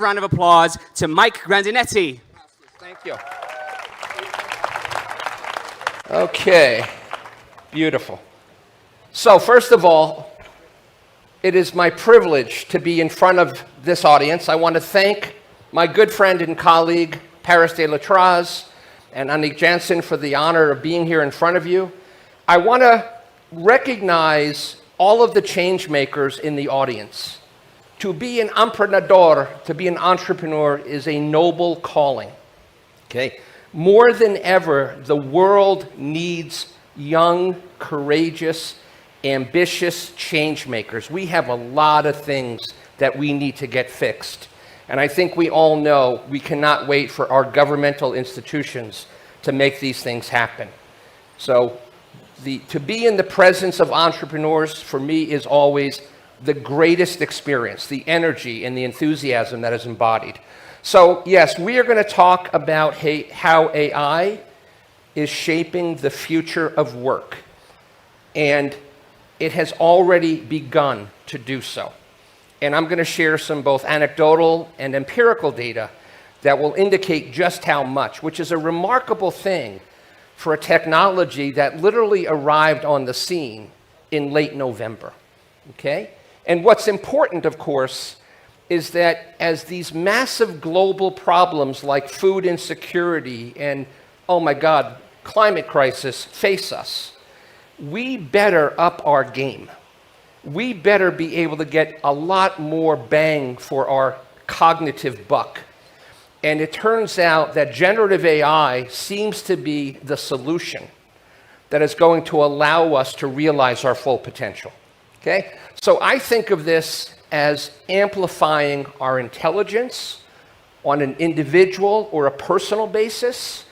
round of applause to Mike Grandinetti. Thank you. Okay, beautiful. So first of all, it is my privilege to be in front of this audience. I want to thank my good friend and colleague, Paris de la Traze, and Annick Jansen for the honor of being here in front of you. I want to recognize all of the change makers in the audience. To be an emprendedor, to be an entrepreneur, is a noble calling. Okay? More than ever, the world needs young, courageous, ambitious change makers. We have a lot of things that we need to get fixed. And I think we all know we cannot wait for our governmental institutions to make these things happen. So to be in the presence of entrepreneurs, for me, is always the greatest experience, the energy and the enthusiasm that is embodied. So yes, we are going to talk about how AI is shaping the future of work. And it has already begun to do so. And I'm going to share some both anecdotal and empirical data that will indicate just how much, which is a remarkable thing for a technology that literally arrived on the scene in late November. Okay? And what's important, of course, is that as these massive global problems like food insecurity and, oh my God, climate crisis face us, we better up our game. We better be able to get a lot more bang for our cognitive buck. And it turns out that generative AI seems to be the solution that is going to allow us to realize our full potential. Okay? So I think of this as amplifying our intelligence on an individual or a personal basis,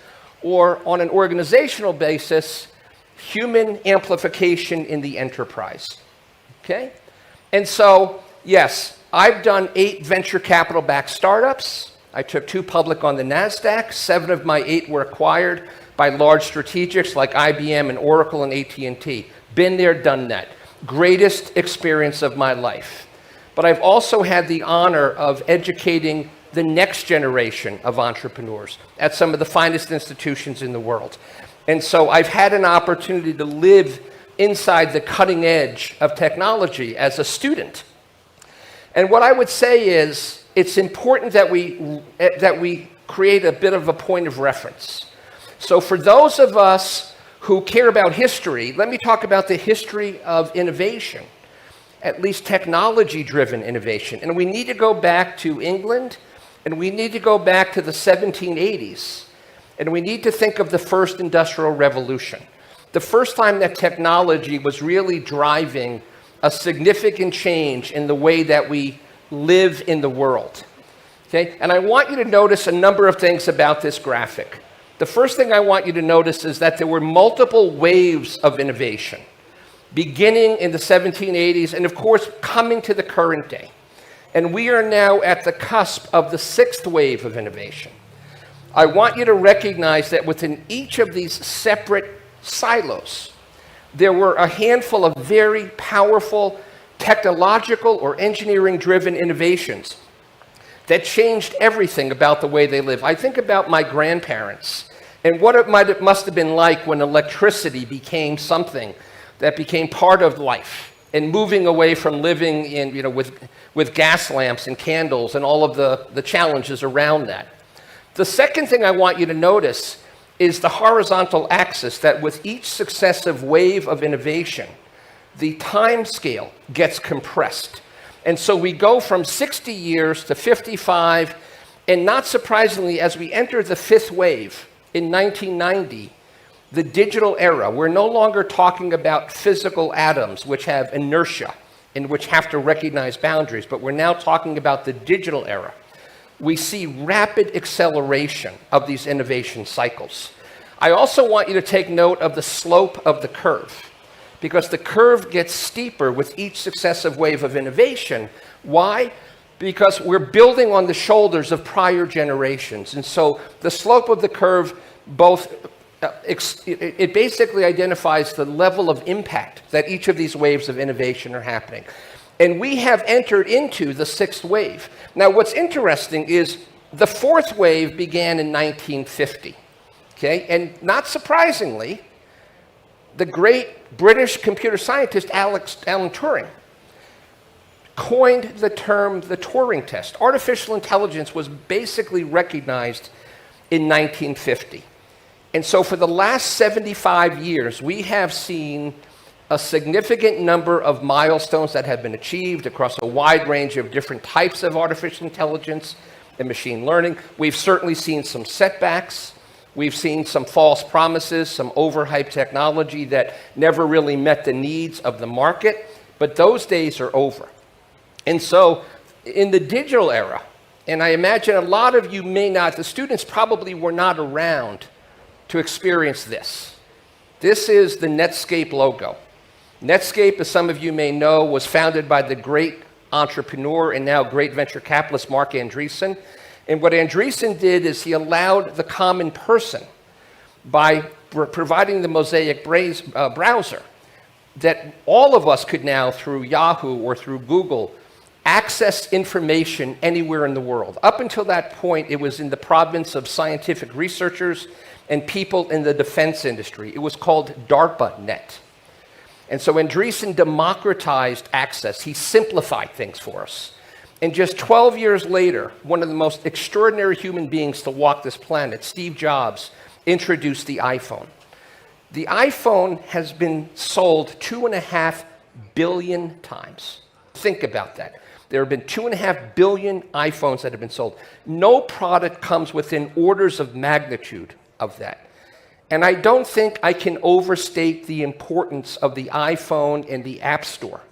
or on an organizational basis, human amplification in the enterprise. Okay? And so, yes, I've done 8 venture capital-backed startups. I took 2 public on the NASDAQ. 7 of my 8 were acquired by large strategics like IBM and Oracle and AT&T. Been there, done that. Greatest experience of my life. But I've also had the honor of educating the next generation of entrepreneurs at some of the finest institutions in the world. And so I've had an opportunity to live inside the cutting edge of technology as a student. And what I would say is, it's important that we create a bit of a point of reference. So for those of us who care about history, let me talk about the history of innovation, at least technology-driven innovation. And we need to go back to England, and we need to go back to the 1780s, and we need to think of the first industrial revolution. The first time that technology was really driving a significant change in the way that we live in the world. Okay? And I want you to notice a number of things about this graphic. The first thing I want you to notice is that there were multiple waves of innovation, beginning in the 1780s and, of course, coming to the current day. And we are now at the cusp of the 6th wave of innovation. I want you to recognize that within each of these separate silos, there were a handful of very powerful technological or engineering-driven innovations that changed everything about the way they live. I think about my grandparents and what it must have been like when electricity became something that became part of life, and moving away from living in, with gas lamps and candles and all of the challenges around that. The second thing I want you to notice is the horizontal axis, that with each successive wave of innovation, the time scale gets compressed. And so we go from 60 years to 55, and not surprisingly, as we enter the 5th wave in 1990, the digital era, we're no longer talking about physical atoms which have inertia and which have to recognize boundaries, but we're now talking about the digital era. We see rapid acceleration of these innovation cycles. I also want you to take note of the slope of the curve, because the curve gets steeper with each successive wave of innovation. Why? Because we're building on the shoulders of prior generations. And so the slope of the curve it basically identifies the level of impact that each of these waves of innovation are happening. And we have entered into the sixth wave. Now, what's interesting is the fourth wave began in 1950, okay? And not surprisingly, the great British computer scientist Alan Turing coined the term the Turing test. Artificial intelligence was basically recognized in 1950. And so for the last 75 years, we have seen a significant number of milestones that have been achieved across a wide range of different types of artificial intelligence and machine learning. We've certainly seen some setbacks. We've seen some false promises, some overhyped technology that never really met the needs of the market, but those days are over. And so in the digital era, and I imagine a lot of you may not, the students probably were not around to experience this. This is the Netscape logo. Netscape, as some of you may know, was founded by the great entrepreneur and now great venture capitalist Mark Andreessen. And what Andreessen did is he allowed the common person, by providing the Mosaic browser, that all of us could now, through Yahoo or through Google, access information anywhere in the world. Up until that point, it was in the province of scientific researchers and people in the defense industry. It was called DARPANet. And so Andreessen democratized access. He simplified things for us. And just 12 years later, one of the most extraordinary human beings to walk this planet, Steve Jobs, introduced the iPhone. The iPhone has been sold 2.5 billion times. Think about that. There have been 2.5 billion iPhones that have been sold. No product comes within orders of magnitude of that. And I don't think I can overstate the importance of the iPhone and the App Store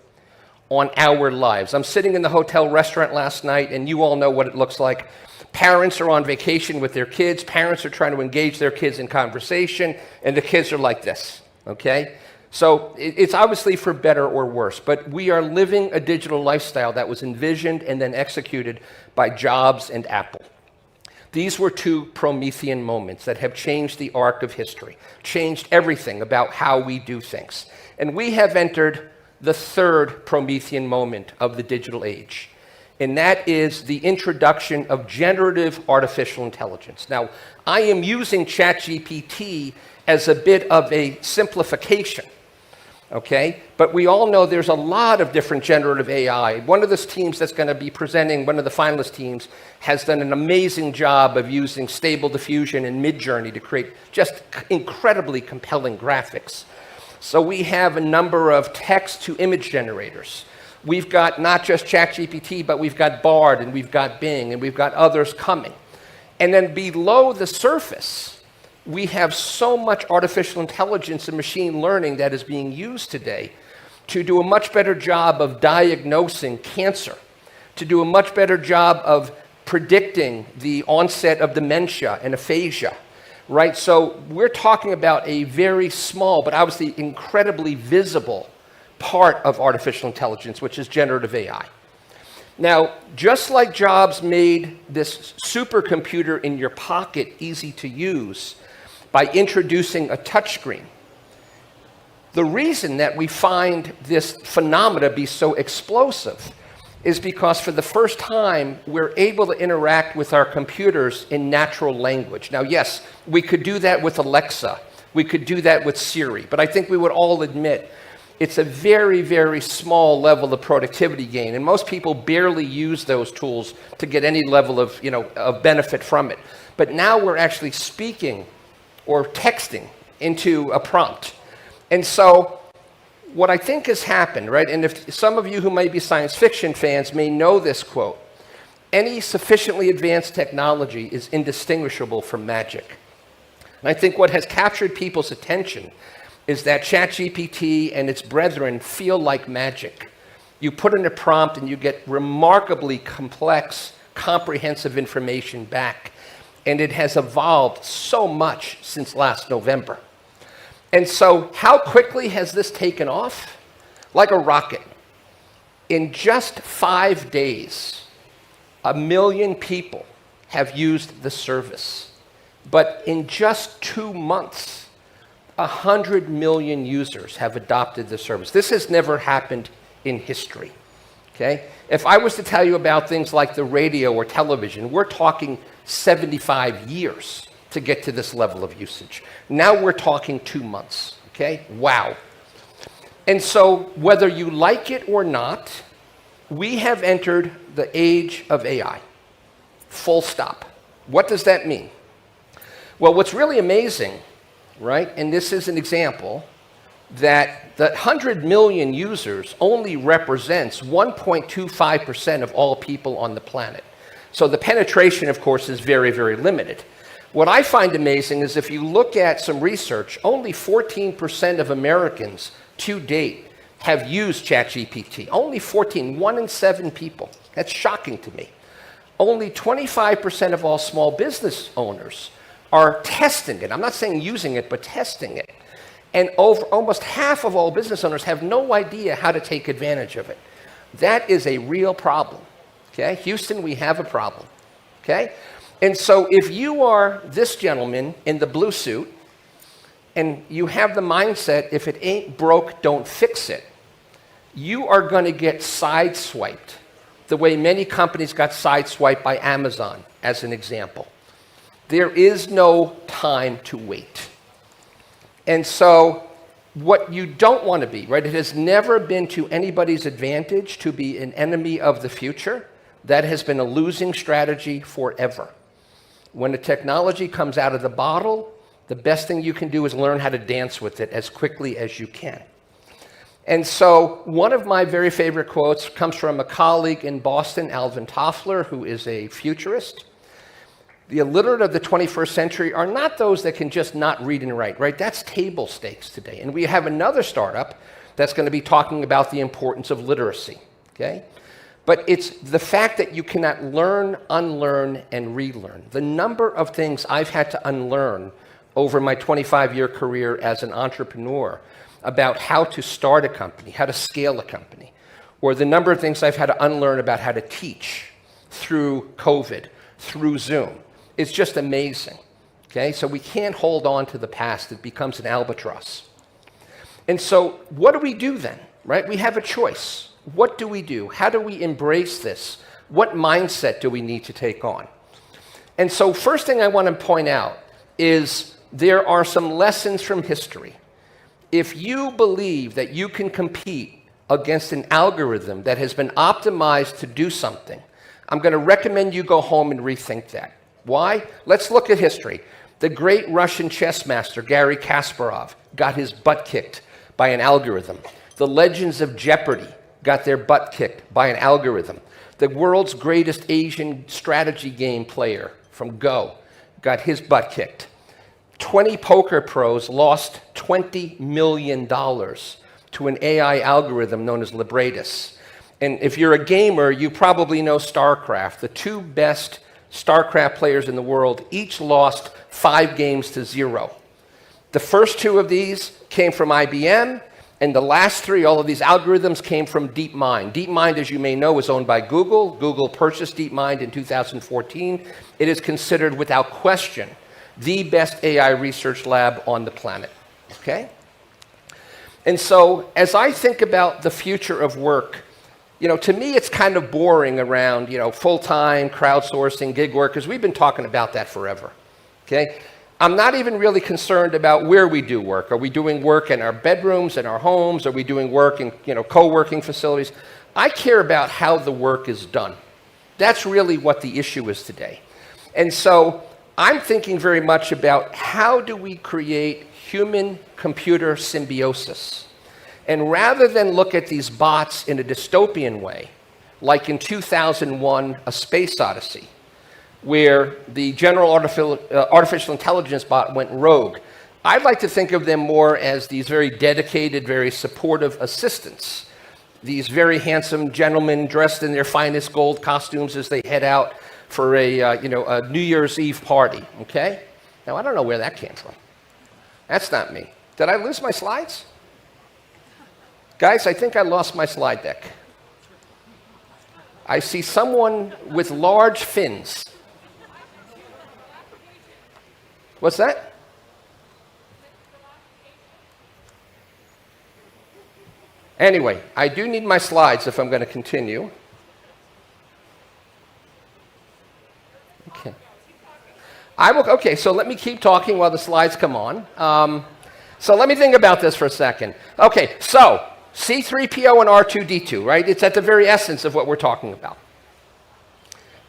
on our lives. I'm sitting in the hotel restaurant last night, and you all know what it looks like. Parents are on vacation with their kids. Parents are trying to engage their kids in conversation, and the kids are like this, okay? So it's obviously for better or worse, but we are living a digital lifestyle that was envisioned and then executed by Jobs and Apple. These were two Promethean moments that have changed the arc of history, changed everything about how we do things. And we have entered the third Promethean moment of the digital age, and that is the introduction of generative artificial intelligence. Now, I am using ChatGPT as a bit of a simplification, okay? But we all know there's a lot of different generative AI. One of the teams that's going to be presenting, one of the finalist teams, has done an amazing job of using Stable Diffusion and Midjourney to create just incredibly compelling graphics. So we have a number of text-to-image generators. We've got not just ChatGPT, but we've got Bard, and we've got Bing, and we've got others coming. And then below the surface, we have so much artificial intelligence and machine learning that is being used today to do a much better job of diagnosing cancer, to do a much better job of predicting the onset of dementia and aphasia, right? So we're talking about a very small, but obviously incredibly visible part of artificial intelligence, which is generative AI. Now, just like Jobs made this supercomputer in your pocket easy to use by introducing a touchscreen, the reason that we find this phenomena be so explosive is because for the first time, we're able to interact with our computers in natural language. Now, yes, we could do that with Alexa. We could do that with Siri. But I think we would all admit it's a very, very small level of productivity gain. And most people barely use those tools to get any level of, of benefit from it. But now we're actually speaking or texting into a prompt. And so what I think has happened, right, and if some of you who might be science fiction fans may know this quote, any sufficiently advanced technology is indistinguishable from magic. And I think what has captured people's attention is that ChatGPT and its brethren feel like magic. You put in a prompt and you get remarkably complex, comprehensive information back. And it has evolved so much since last November. And so how quickly has this taken off? Like a rocket. In just 5 days, 1 million people have used the service. But in just 2 months, 100 million users have adopted the service. This has never happened in history. okay? If I was to tell you about things like the radio or television, we're talking 75 years to get to this level of usage. Now we're talking 2 months, okay? Wow. And so whether you like it or not, we have entered the age of AI. Full stop. What does that mean? Well, what's really amazing, right, and this is an example, that the 100 million users only represents 1.25% of all people on the planet. So the penetration, of course, is very, very limited. What I find amazing is if you look at some research, only 14% of Americans to date have used ChatGPT. Only 14, 1 in 7 people. That's shocking to me. Only 25% of all small business owners are testing it. I'm not saying using it, but testing it. And almost half of all business owners have no idea how to take advantage of it. That is a real problem, okay? Houston, we have a problem, okay? And so if you are this gentleman in the blue suit, and you have the mindset, if it ain't broke, don't fix it, you are going to get sideswiped the way many companies got sideswiped by Amazon, as an example. There is no time to wait. And so what you don't want to be, right, it has never been to anybody's advantage to be an enemy of the future. That has been a losing strategy forever. When the technology comes out of the bottle, the best thing you can do is learn how to dance with it as quickly as you can. And so one of my very favorite quotes comes from a colleague in Boston, Alvin Toffler, who is a futurist. The illiterate of the 21st century are not those that can just not read and write, right? That's table stakes today. And we have another startup that's going to be talking about the importance of literacy, okay? But it's the fact that you cannot learn, unlearn, and relearn. The number of things I've had to unlearn over my 25-year career as an entrepreneur about how to start a company, how to scale a company, or the number of things I've had to unlearn about how to teach through COVID, through Zoom. It's just amazing, okay? So we can't hold on to the past. It becomes an albatross. And so what do we do then, right? We have a choice. What do we do? How do we embrace this? What mindset do we need to take on? And so first thing I want to point out is there are some lessons from history. If you believe that you can compete against an algorithm that has been optimized to do something, I'm going to recommend you go home and rethink that. Why? Let's look at history. The great Russian chess master, Garry Kasparov, got his butt kicked by an algorithm. The legends of Jeopardy got their butt kicked by an algorithm. The world's greatest Asian strategy game player from Go got his butt kicked. 20 poker pros lost $20 million to an AI algorithm known as Libretis. And if you're a gamer, you probably know StarCraft. The 2 best StarCraft players in the world each lost 5 games to 0. The first 2 of these came from IBM, and the last 3, all of these algorithms came from DeepMind. DeepMind, as you may know, is owned by Google. Google purchased DeepMind in 2014. It is considered, without question, the best AI research lab on the planet, okay? And so as I think about the future of work, you know, to me, it's kind of boring around, you know, full-time, crowdsourcing, gig work, because we've been talking about that forever, okay? I'm not even really concerned about where we do work. Are we doing work in our bedrooms, in our homes? Are we doing work in, you know, co-working facilities? I care about how the work is done. That's really what the issue is today. And so I'm thinking very much about how do we create human-computer symbiosis? And rather than look at these bots in a dystopian way, like in 2001, A Space Odyssey, where the general artificial intelligence bot went rogue, I'd like to think of them more as these very dedicated, very supportive assistants, these very handsome gentlemen dressed in their finest gold costumes as they head out for a New Year's Eve party, okay? Now, I don't know where that came from. That's not me. Did I lose my slides? Guys, I think I lost my slide deck. I see someone with large fins. What's that? Anyway, I do need my slides if I'm going to continue. Okay. Okay, so let me keep talking while the slides come on. So let me think about this for a second. Okay, so C3PO and R2D2, right? It's at the very essence of what we're talking about.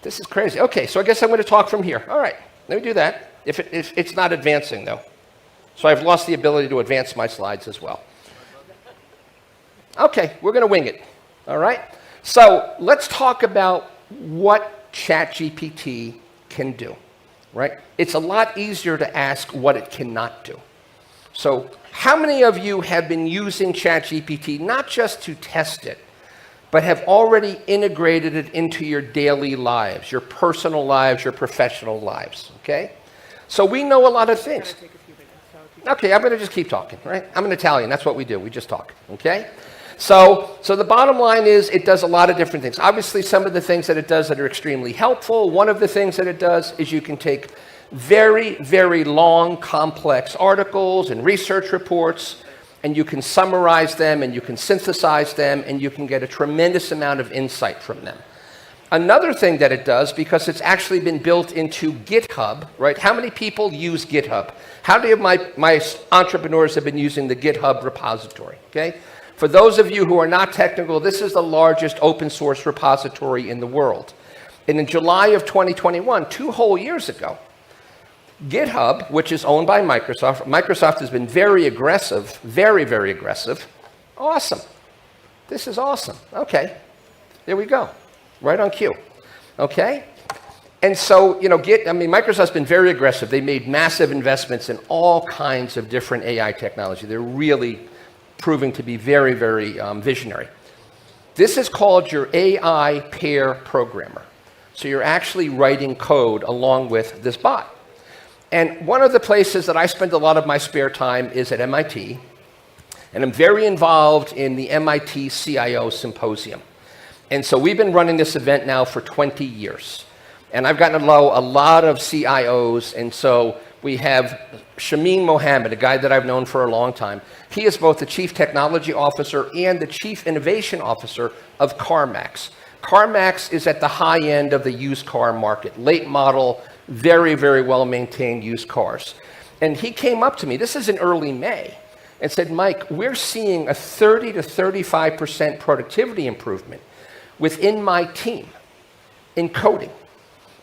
This is crazy. Okay, so I guess I'm going to talk from here. All right, let me do that. If it's not advancing, though. So I've lost the ability to advance my slides as well. Okay, we're going to wing it. All right? So let's talk about what ChatGPT can do, right? It's a lot easier to ask what it cannot do. So how many of you have been using ChatGPT not just to test it, but have already integrated it into your daily lives, your personal lives, your professional lives, okay? So we know a lot of things. Okay, I'm going to just keep talking, right? I'm an Italian. That's what we do. We just talk, okay? So the bottom line is it does a lot of different things. Obviously, some of the things that it does that are extremely helpful, one of the things that it does is you can take very, very long, complex articles and research reports, and you can summarize them, and you can synthesize them, and you can get a tremendous amount of insight from them. Another thing that it does, because it's actually been built into GitHub, right? How many people use GitHub? How many of my entrepreneurs have been using the GitHub repository, okay? For those of you who are not technical, this is the largest open source repository in the world. And in July of 2021, 2 whole years ago, GitHub, which is owned by Microsoft has been very aggressive, very, very aggressive. Awesome. This is awesome. Okay, there we go. Right on cue. Okay? And so, Microsoft's been very aggressive. They made massive investments in all kinds of different AI technology. They're really proving to be very, very visionary. This is called your AI pair programmer. So you're actually writing code along with this bot. And one of the places that I spend a lot of my spare time is at MIT. And I'm very involved in the MIT CIO Symposium. And so we've been running this event now for 20 years. And I've gotten to know a lot of CIOs. And so we have Shameen Mohammed, a guy that I've known for a long time. He is both the Chief Technology Officer and the Chief Innovation Officer of CarMax. CarMax is at the high end of the used car market, late model, very, very well-maintained used cars. And he came up to me, this is in early May, and said, Mike, we're seeing a 30 to 35% productivity improvement within my team in coding.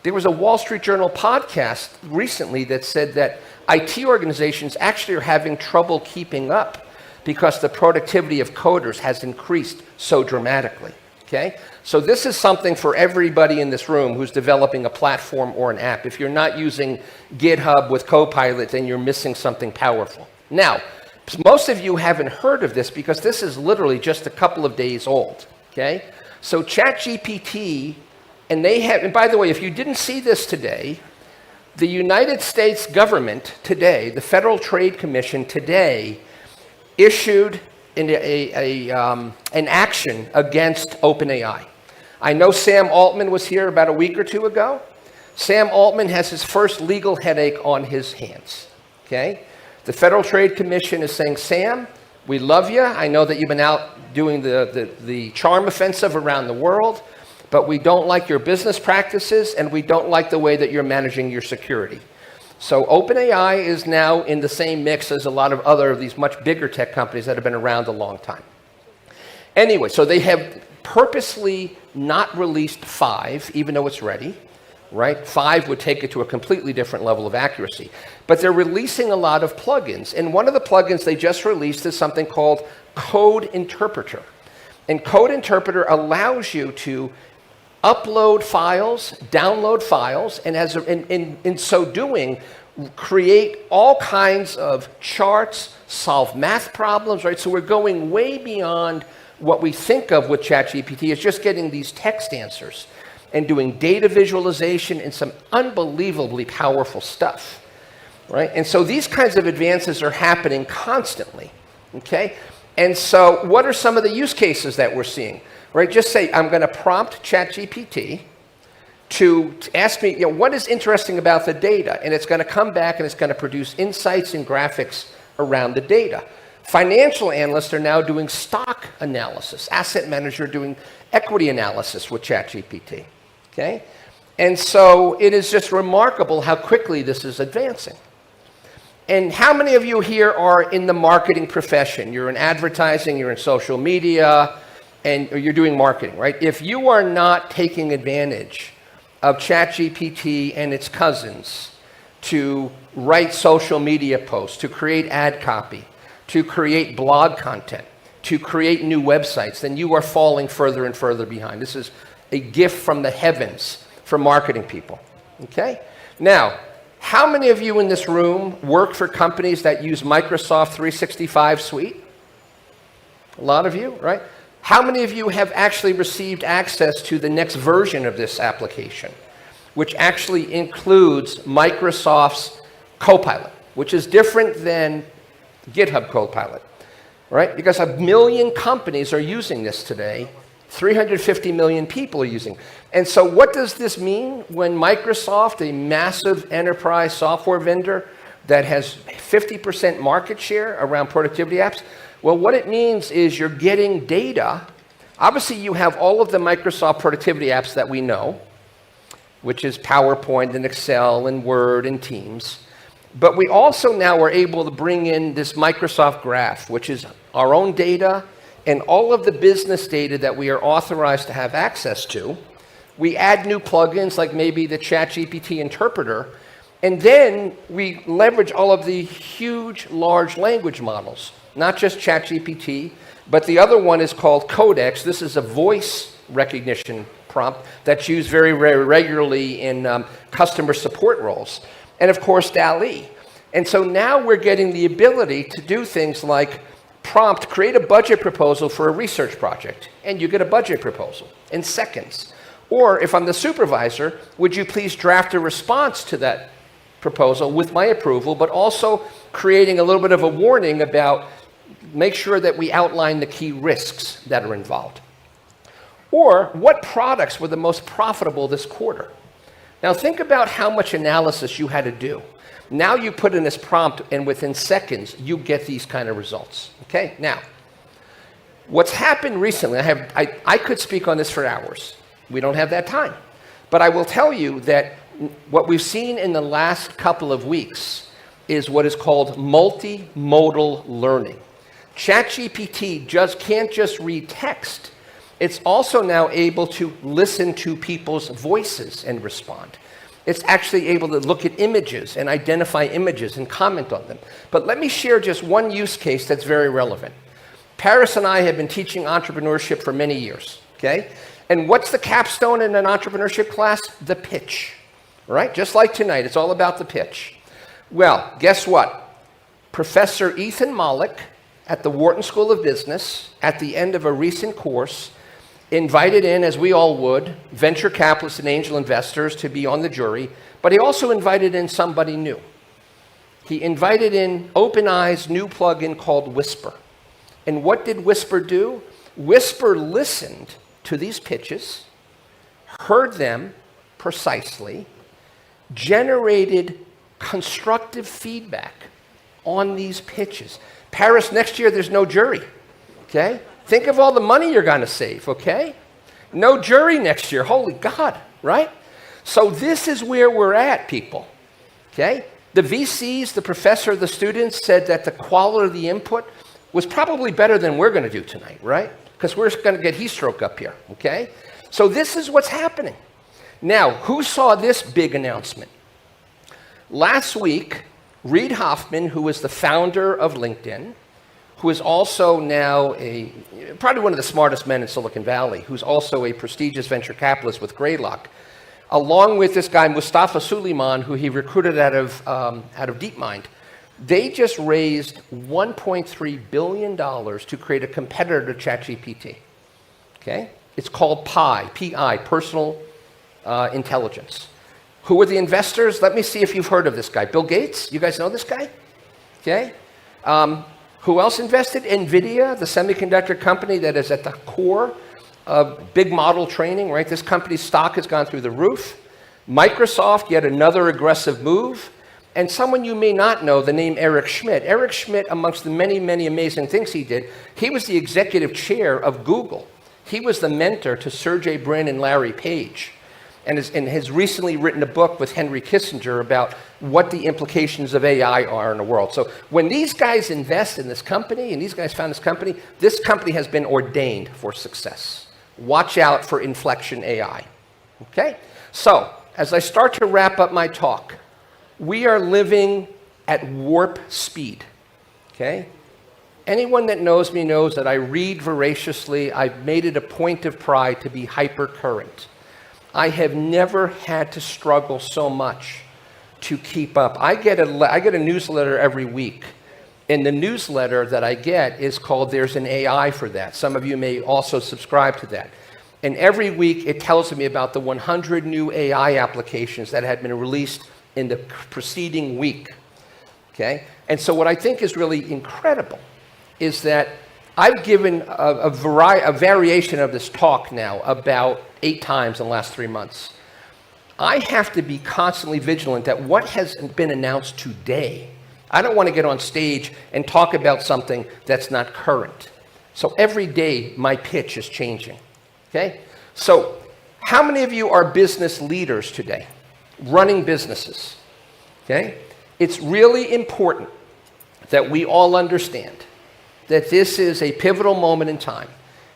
There was a Wall Street Journal podcast recently that said that IT organizations actually are having trouble keeping up because the productivity of coders has increased so dramatically, okay? So this is something for everybody in this room who's developing a platform or an app. If you're not using GitHub with Copilot, then you're missing something powerful. Now, most of you haven't heard of this because this is literally just a couple of days old, okay? So ChatGPT, and by the way, if you didn't see this today, the United States government today, the Federal Trade Commission today, issued an action against OpenAI. I know Sam Altman was here about a week or two ago. Sam Altman has his first legal headache on his hands, okay? The Federal Trade Commission is saying, Sam, we love you. I know that you've been out doing the charm offensive around the world, but we don't like your business practices and we don't like the way that you're managing your security. So OpenAI is now in the same mix as a lot of other of these much bigger tech companies that have been around a long time. Anyway, so they have purposely not released 5, even though it's ready, right? 5 would take it to a completely different level of accuracy. But they're releasing a lot of plugins. And one of the plugins they just released is something called Code Interpreter. And Code Interpreter allows you to upload files, download files, and in so doing, create all kinds of charts, solve math problems, right? So we're going way beyond what we think of with ChatGPT as just getting these text answers and doing data visualization and some unbelievably powerful stuff, right? And so these kinds of advances are happening constantly, okay? And so what are some of the use cases that we're seeing? Right, just say, I'm going to prompt ChatGPT to ask me, what is interesting about the data? And it's going to come back and it's going to produce insights and graphics around the data. Financial analysts are now doing stock analysis. Asset managers are doing equity analysis with ChatGPT, okay? And so it is just remarkable how quickly this is advancing. And how many of you here are in the marketing profession? You're in advertising, you're in social media, and you're doing marketing, right? If you are not taking advantage of ChatGPT and its cousins to write social media posts, to create ad copy, to create blog content, to create new websites, then you are falling further and further behind. This is a gift from the heavens for marketing people, okay? Now, how many of you in this room work for companies that use Microsoft 365 suite? A lot of you, right? How many of you have actually received access to the next version of this application, which actually includes Microsoft's Copilot, which is different than GitHub Copilot, right? Because 1 million companies are using this today. 350 million people are using. And so what does this mean when Microsoft, a massive enterprise software vendor that has 50% market share around productivity apps? Well, what it means is you're getting data. Obviously, you have all of the Microsoft productivity apps that we know, which is PowerPoint and Excel and Word and Teams. But we also now are able to bring in this Microsoft Graph, which is our own data and all of the business data that we are authorized to have access to. We add new plugins like maybe the ChatGPT interpreter, and then we leverage all of the huge large language models, not just ChatGPT, but the other one is called Codex. This is a voice recognition prompt that's used very, very regularly in customer support roles. And of course, DALL-E. And so now we're getting the ability to do things like prompt, create a budget proposal for a research project, and you get a budget proposal in seconds. Or if I'm the supervisor, would you please draft a response to that proposal with my approval, but also creating a little bit of a warning about make sure that we outline the key risks that are involved. Or what products were the most profitable this quarter? Now think about how much analysis you had to do. Now you put in this prompt, and within seconds, you get these kind of results. Okay, now, what's happened recently, I could speak on this for hours. We don't have that time. But I will tell you that what we've seen in the last couple of weeks is what is called multimodal learning. ChatGPT can't just read text. It's also now able to listen to people's voices and respond. It's actually able to look at images and identify images and comment on them. But let me share just one use case that's very relevant. Paris and I have been teaching entrepreneurship for many years, okay? And what's the capstone in an entrepreneurship class? The pitch, right? Just like tonight, it's all about the pitch. Well, guess what? Professor Ethan Mollick at the Wharton School of Business, at the end of a recent course, invited in, as we all would, venture capitalists and angel investors to be on the jury, but he also invited in somebody new. He invited in OpenAI's new plugin called Whisper. And what did Whisper do? Whisper listened to these pitches, heard them precisely, generated constructive feedback on these pitches. Paris, next year there's no jury, okay? Think of all the money you're going to save, okay? No jury next year. Holy God, right? So this is where we're at, people, okay? The VCs, the professor, the students said that the quality of the input was probably better than we're going to do tonight, right? Because we're going to get heat stroke up here, okay? So this is what's happening. Now, who saw this big announcement? Last week, Reid Hoffman, who was the founder of LinkedIn, who is also now probably one of the smartest men in Silicon Valley, who's also a prestigious venture capitalist with Greylock, along with this guy, Mustafa Suleyman, who he recruited out of DeepMind. They just raised $1.3 billion to create a competitor to ChatGPT, okay? It's called Pi, P-I, Personal Intelligence. Who are the investors? Let me see if you've heard of this guy. Bill Gates, you guys know this guy? Okay. Who else invested? NVIDIA, the semiconductor company that is at the core of big model training, right? This company's stock has gone through the roof. Microsoft, yet another aggressive move. And someone you may not know, the name Eric Schmidt. Eric Schmidt, amongst the many, many amazing things he did, he was the executive chair of Google. He was the mentor to Sergey Brin and Larry Page, and has recently written a book with Henry Kissinger about what the implications of AI are in the world. So when these guys invest in this company, and these guys found this company has been ordained for success. Watch out for inflection AI. Okay? So, as I start to wrap up my talk, we are living at warp speed. Okay? Anyone that knows me knows that I read voraciously. I've made it a point of pride to be hypercurrent. I have never had to struggle so much to keep up. I get a newsletter every week, and the newsletter that I get is called There's an AI for That. Some of you may also subscribe to that. And every week it tells me about the 100 new AI applications that had been released in the preceding week. Okay? And so what I think is really incredible is that I've given a variation of this talk now about 8 times in the last 3 months. I have to be constantly vigilant that what has been announced today, I don't want to get on stage and talk about something that's not current. So every day my pitch is changing. Okay? So how many of you are business leaders today, running businesses? Okay? It's really important that we all understand that this is a pivotal moment in time,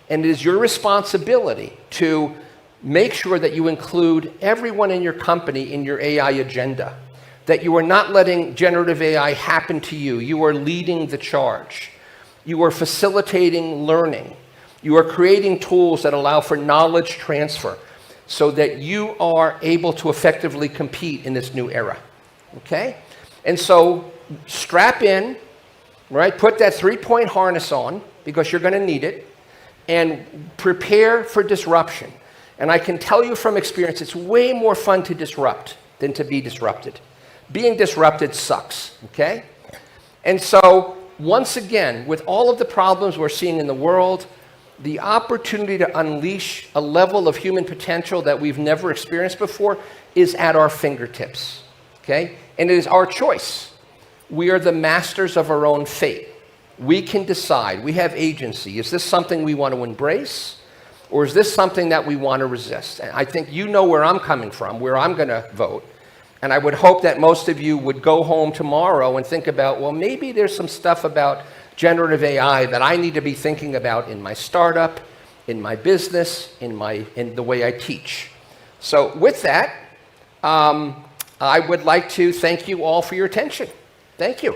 and it is your responsibility to make sure that you include everyone in your company in your AI agenda, that you are not letting generative AI happen to you. You are leading the charge. You are facilitating learning. You are creating tools that allow for knowledge transfer so that you are able to effectively compete in this new era. Okay? And so strap in, right? Put that 3-point harness on because you're going to need it, and prepare for disruption. And I can tell you from experience, it's way more fun to disrupt than to be disrupted. Being disrupted sucks, okay? And so, once again, with all of the problems we're seeing in the world, the opportunity to unleash a level of human potential that we've never experienced before is at our fingertips, okay? And it is our choice. We are the masters of our own fate. We can decide. We have agency. Is this something we want to embrace? Or is this something that we want to resist? And I think you know where I'm coming from, where I'm going to vote. And I would hope that most of you would go home tomorrow and think about, well, maybe there's some stuff about generative AI that I need to be thinking about in my startup, in my business, in the way I teach. So with that, I would like to thank you all for your attention. Thank you.